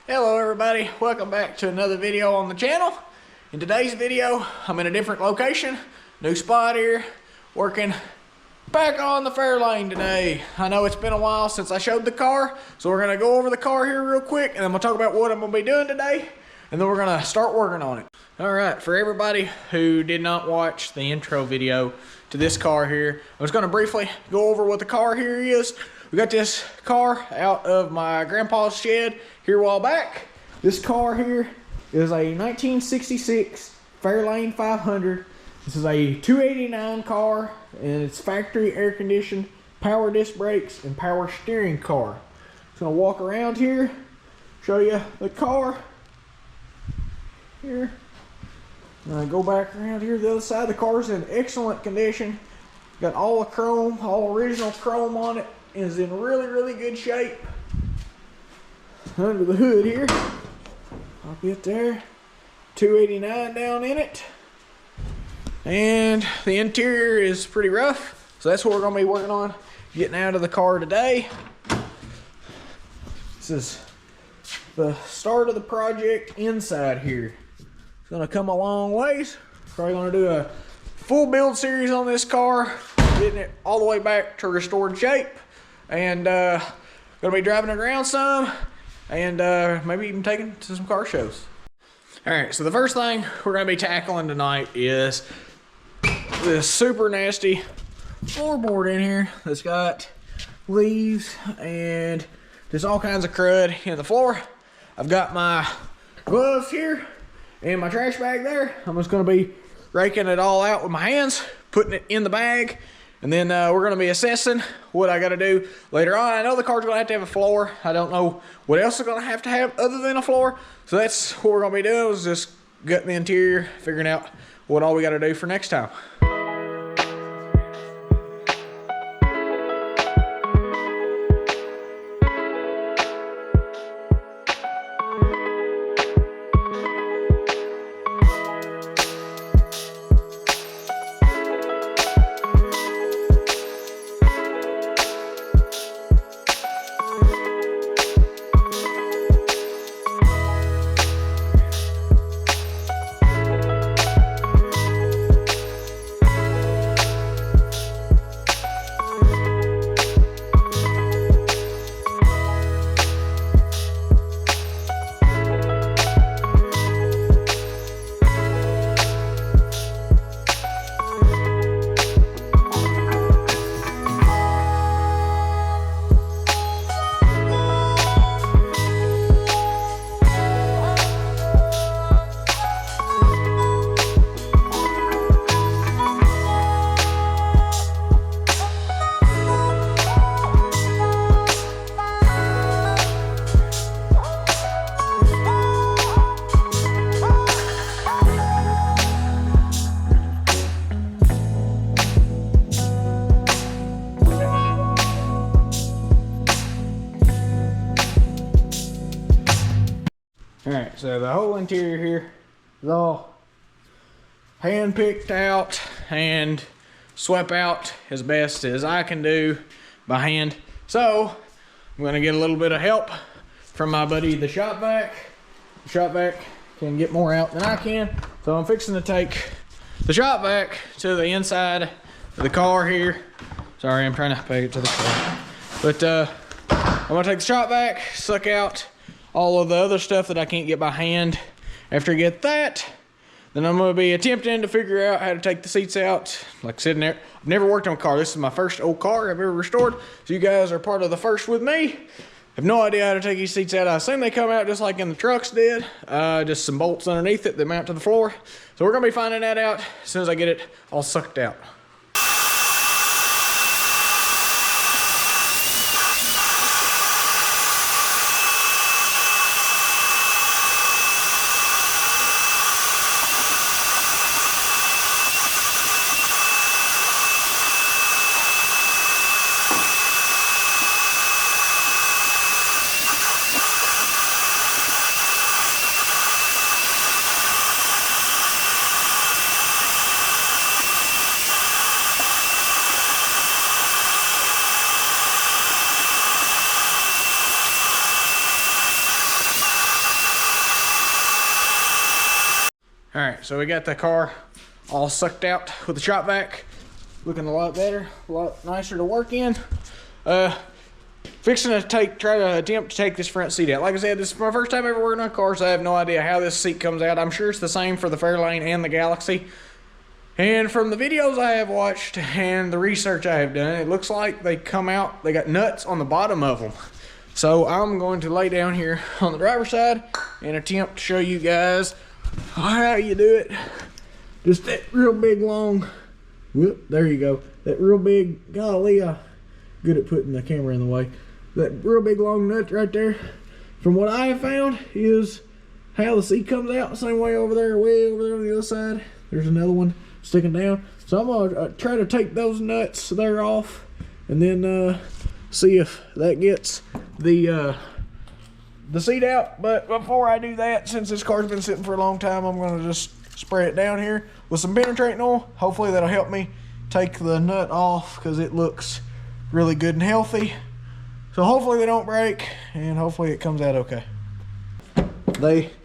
Hello everybody, welcome back to another video on the channel. In today's video, I'm in a different location, new spot here, working back on the Fairlane today. I know it's been a while since I showed the car, so we're gonna go over the car here real quick and then we'll talk about what I'm gonna be doing today, and then we're gonna start working on it. All right, for everybody who did not watch the intro video to this car here, I was gonna briefly go over what the car here is. We got this car out of my grandpa's shed here a while back. This car here is a 1966 Fairlane 500. This is a 289 car, and it's factory air conditioned, power disc brakes, and power steering car. Just gonna walk around here, show you the car here. Go back around here to the other side. The car's in excellent condition. Got all the chrome, all original chrome on it. Is in really good shape. Under the hood here, I'll get there, 289 down in it, and the interior is pretty rough, so that's what we're going to be working on getting out of the car today. This is the start of the project inside here. It's going to come a long ways. Probably going to do a full build series on this car, getting it all the way back to restored shape. And gonna be driving it around some, and maybe even taking it to some car shows. All right, so the first thing we're gonna be tackling tonight is this super nasty floorboard in here that's got leaves and just all kinds of crud in the floor. I've got my gloves here and my trash bag there. I'm just gonna be raking it all out with my hands, putting it in the bag, and then we're going to be assessing what I got to do later on. I know the car's going to have a floor. I don't know what else it's going to have other than a floor. So that's what we're going to be doing, is just gutting the interior, figuring out what all we got to do for next time. Alright, so the whole interior here is all hand picked out and swept out as best as I can do by hand. So I'm going to get a little bit of help from my buddy the shop vac. The shop vac can get more out than I can, so I'm fixing to take the shop vac to the inside of the car here. Sorry, I'm trying to peg it to the car. But I'm going to take the shop vac, suck out all of the other stuff that I can't get by hand. After I get that, then I'm going to be attempting to figure out how to take the seats out. Like sitting there, I've never worked on a car. This is my first old car I've ever restored, so you guys are part of the first with me. I have no idea how to take these seats out. I assume they come out just like in the trucks did, just some bolts underneath it that mount to the floor. So we're going to be finding that out as soon as I get it all sucked out. All right, so we got the car all sucked out with the shop vac. Looking a lot better, a lot nicer to work in. Fixing to try to attempt to take this front seat out. Like I said, this is my first time ever working on cars. So I have no idea how this seat comes out. I'm sure it's the same for the Fairlane and the Galaxy. And from the videos I have watched and the research I have done, it looks like they come out, they got nuts on the bottom of them. So I'm going to lay down here on the driver's side and attempt to show you guys how you do it. Just that real big long, whoop, there you go. That real big, golly, good at putting the camera in the way. That real big long nut right there, from what I have found, is how the seat comes out. Same way over there, way over there on the other side. There's another one sticking down. So I'm gonna try to take those nuts there off, and then see if that gets the seat out. But before I do that, since this car's been sitting for a long time, I'm gonna just spray it down here with some penetrating oil. Hopefully that'll help me take the nut off, because it looks really good and healthy. So hopefully they don't break, and hopefully it comes out okay.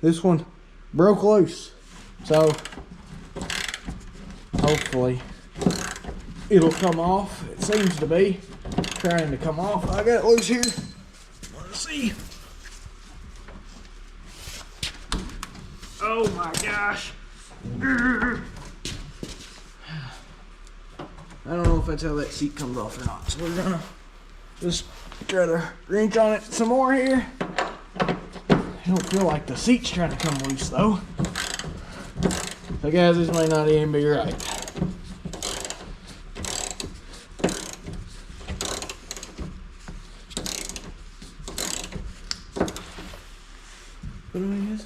This one broke loose, so hopefully it'll come off. It seems to be trying to come off. I got it loose here. Let's see. Oh my gosh. I don't know if that's how that seat comes off or not. So we're gonna just try to wrench on it some more here. I don't feel like the seat's trying to come loose though. So guys, this may not even be right. But I mean,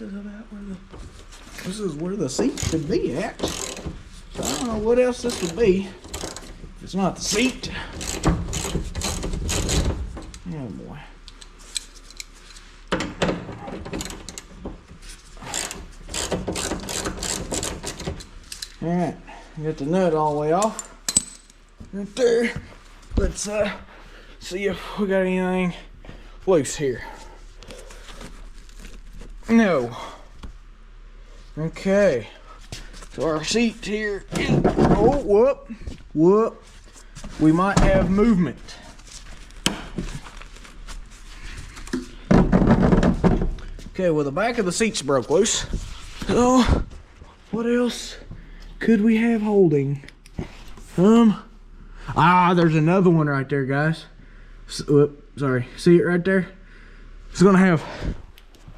this is where the seat should be at. So I don't know what else this would be. It's not the seat. Oh boy. Alright, get the nut all the way off. Right there. Let's see if we got anything loose here. No. Okay. So our seat here is, oh, whoop. We might have movement. Okay, well the back of the seat's broke loose. So, what else could we have holding? There's another one right there, guys. Sorry, see it right there? It's gonna have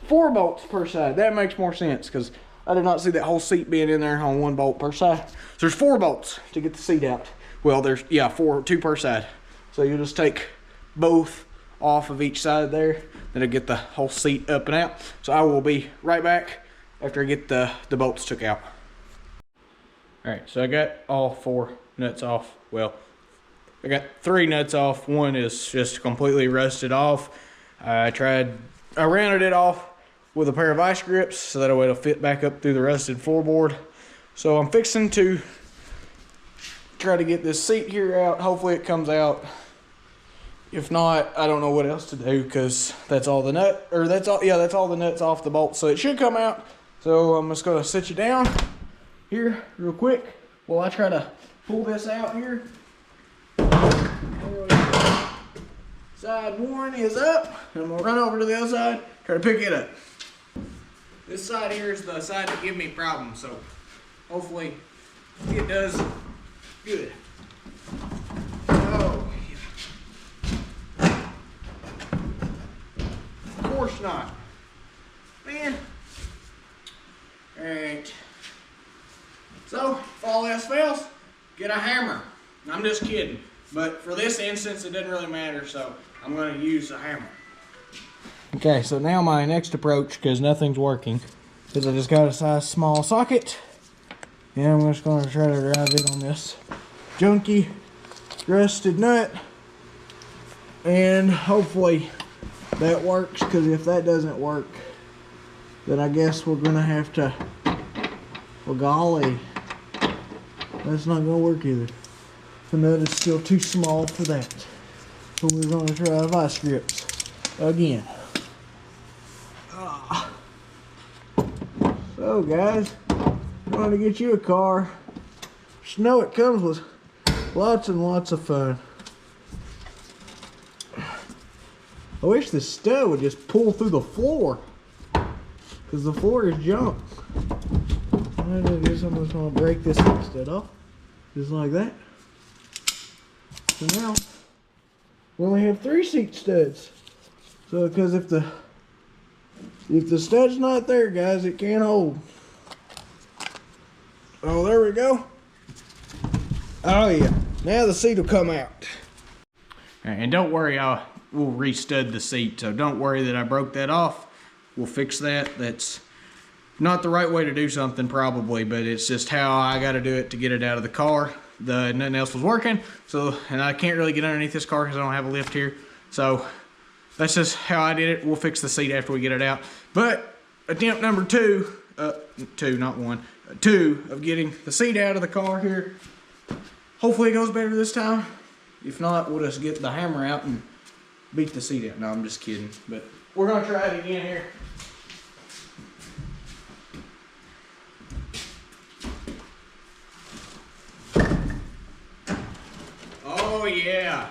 4 bolts per side. That makes more sense, because I did not see that whole seat being in there on 1 bolt per side. So there's 4 bolts to get the seat out. Well, there's, yeah, 2 per side. So you just take both off of each side there, then it'll get the whole seat up and out. So I will be right back after I get the bolts took out. All right, so I got all 4 nuts off. Well, I got 3 nuts off. One is just completely rusted off. I rounded it off with a pair of vice grips so that way it'll fit back up through the rusted floorboard. So I'm fixing to try to get this seat here out. Hopefully it comes out. If not, I don't know what else to do, because that's all the nut, or that's all the nuts off the bolt. So it should come out. So I'm just gonna sit you down here real quick while I try to pull this out here. Side 1 is up, and we'll run over to the other side, try to pick it up. This side here is the side that gave me problems, so hopefully it does good. Oh, yeah. Of course not. Man. Alright. So, if all else fails, get a hammer. I'm just kidding. But for this instance, it doesn't really matter, so I'm going to use a hammer. Okay, so now my next approach, because nothing's working, is I just got a size small socket, and I'm just going to try to drive it on this junky, rusted nut, and hopefully that works, because if that doesn't work, then I guess we're going to have to, well golly, that's not going to work either. The nut is still too small for that. So we're going to try vice grips again. So guys, Trying to get you a car. Just know it comes with lots and lots of fun. I wish the stud would just pull through the floor, because the floor is junk. I guess I'm just going to break this stud off, just like that. So now we only have 3 seat studs. So because if the stud's not there, guys, it can't hold. Oh, there we go. Oh yeah, now the seat will come out. And don't worry, we'll re-stud the seat, so don't worry that I broke that off. We'll fix that. That's not the right way to do something probably, but it's just how I got to do it to get it out of the car. Nothing else was working, so, and I can't really get underneath this car because I don't have a lift here. So that's just how I did it. We'll fix the seat after we get it out. But attempt number 2, not 1, 2 of getting the seat out of the car here. Hopefully it goes better this time. If not, we'll just get the hammer out and beat the seat out. No, I'm just kidding. But we're gonna try it again here. Oh yeah.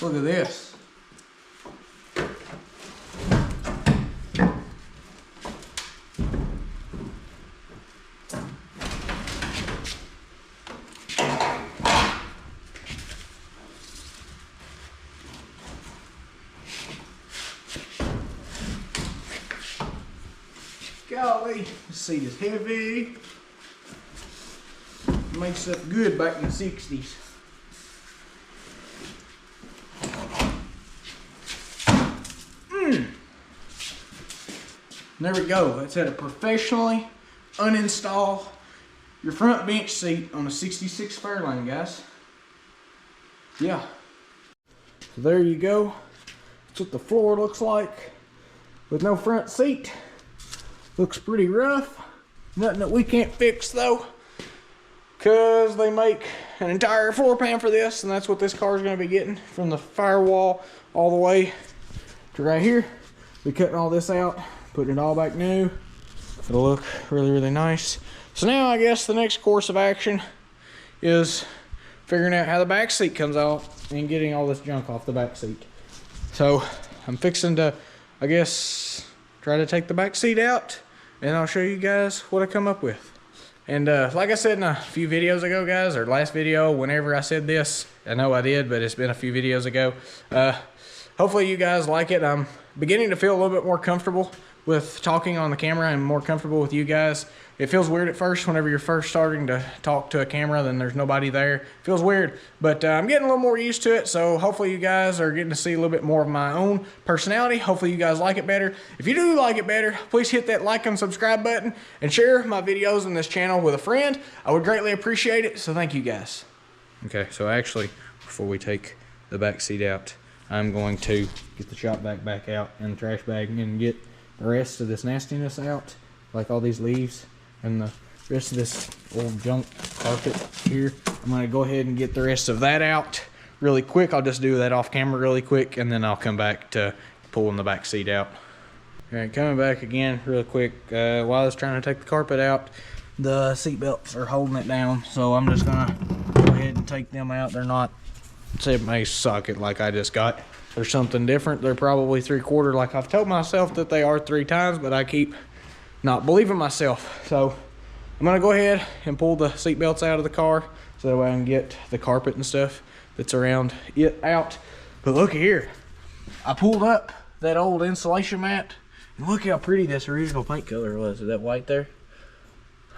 Look at this. Golly, this seat is heavy. Makes up good back in the 60s. There we go. That's how to professionally uninstall your front bench seat on a 66 Fairlane, guys. Yeah. So there you go. That's what the floor looks like with no front seat. Looks pretty rough. Nothing that we can't fix though, because they make an entire floor pan for this, and that's what this car is going to be getting, from the firewall all the way to right here. We're cutting all this out, putting it all back new. It'll look really, really nice. So now I guess the next course of action is figuring out how the back seat comes out and getting all this junk off the back seat. So I'm fixing to, I guess, try to take the back seat out, and I'll show you guys what I come up with. And like I said in a few videos ago, guys, or last video, whenever I said this, I know I did, but it's been a few videos ago. Hopefully you guys like it. I'm beginning to feel a little bit more comfortable with talking on the camera and more comfortable with you guys. It feels weird at first whenever you're first starting to talk to a camera, then there's nobody there. It feels weird, but I'm getting a little more used to it, so hopefully you guys are getting to see a little bit more of my own personality. Hopefully you guys like it better. If you do like it better, please hit that like and subscribe button and share my videos on this channel with a friend. I would greatly appreciate it, so thank you guys. Okay, so actually, before we take the back seat out, I'm going to get the shop vac back out in the trash bag and get the rest of this nastiness out, like all these leaves and the rest of this old junk carpet here. I'm going to go ahead and get the rest of that out really quick. I'll just do that off camera really quick, and then I'll come back to pulling the back seat out. All right, coming back again real quick. While I was trying to take the carpet out, the seat belts are holding it down, so I'm just going to go ahead and take them out. They're not semi socket like I just got. They're something different. They're probably 3/4 like I've told myself that they are 3 times, but I keep not believing myself. So I'm gonna go ahead and pull the seat belts out of the car so that way I can get the carpet and stuff that's around it out. But look here, I pulled up that old insulation mat, and look how pretty this original paint color was. Is that white there?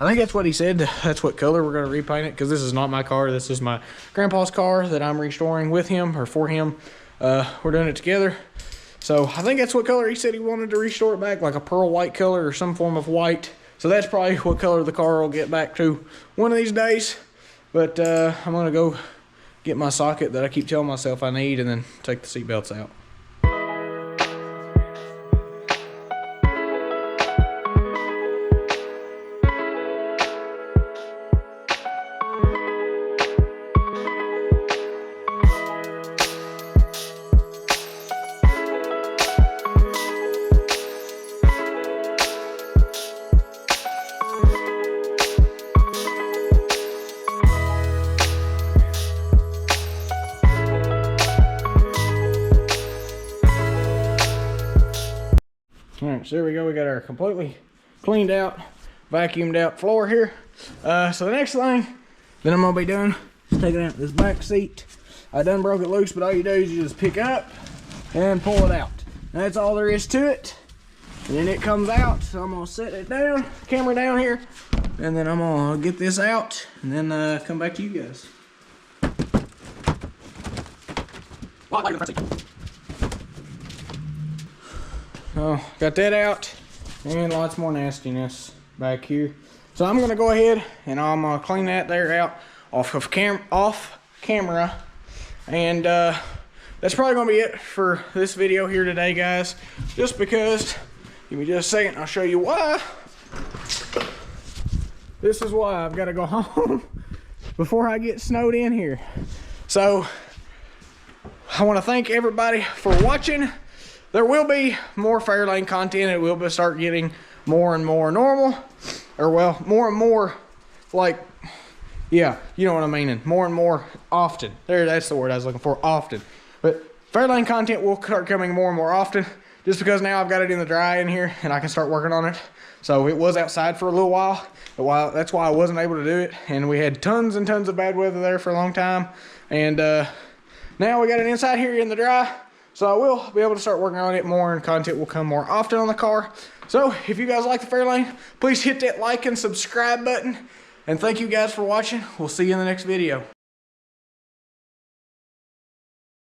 I think that's what he said. That's what color we're going to repaint it, because this is not my car. This is my grandpa's car that I'm restoring with him, or for him. We're doing it together. So I think that's what color he said he wanted to restore it back, like a pearl white color or some form of white. So that's probably what color the car will get back to one of these days. But I'm going to go get my socket that I keep telling myself I need, and then take the seat belts out. Alright, so there we go. We got our completely cleaned out, vacuumed out floor here. So the next thing that I'm gonna be doing is taking out this back seat. I done broke it loose, but all you do is you just pick up and pull it out. And that's all there is to it. And then it comes out, so I'm gonna set it down, camera down here, and then I'm gonna get this out and then come back to you guys. Oh, got that out, and lots more nastiness back here. So I'm gonna go ahead and I'm gonna clean that there out off camera, and that's probably gonna be it for this video here today, guys. Just because, give me just a second, I'll show you why. This is why I've got to go home before I get snowed in here. So I want to thank everybody for watching. There will be more Fairlane content. It will start getting more and more normal, or well, more and more like, yeah, you know what I'm meaning, more and more often. That's the word I was looking for, often. But Fairlane content will start coming more and more often, just because now I've got it in the dry in here and I can start working on it. So it was outside for a little while, but that's why I wasn't able to do it. And we had tons and tons of bad weather there for a long time. And now we got it inside here in the dry. So I will be able to start working on it more, and content will come more often on the car. So if you guys like the Fairlane, please hit that like and subscribe button. And thank you guys for watching. We'll see you in the next video.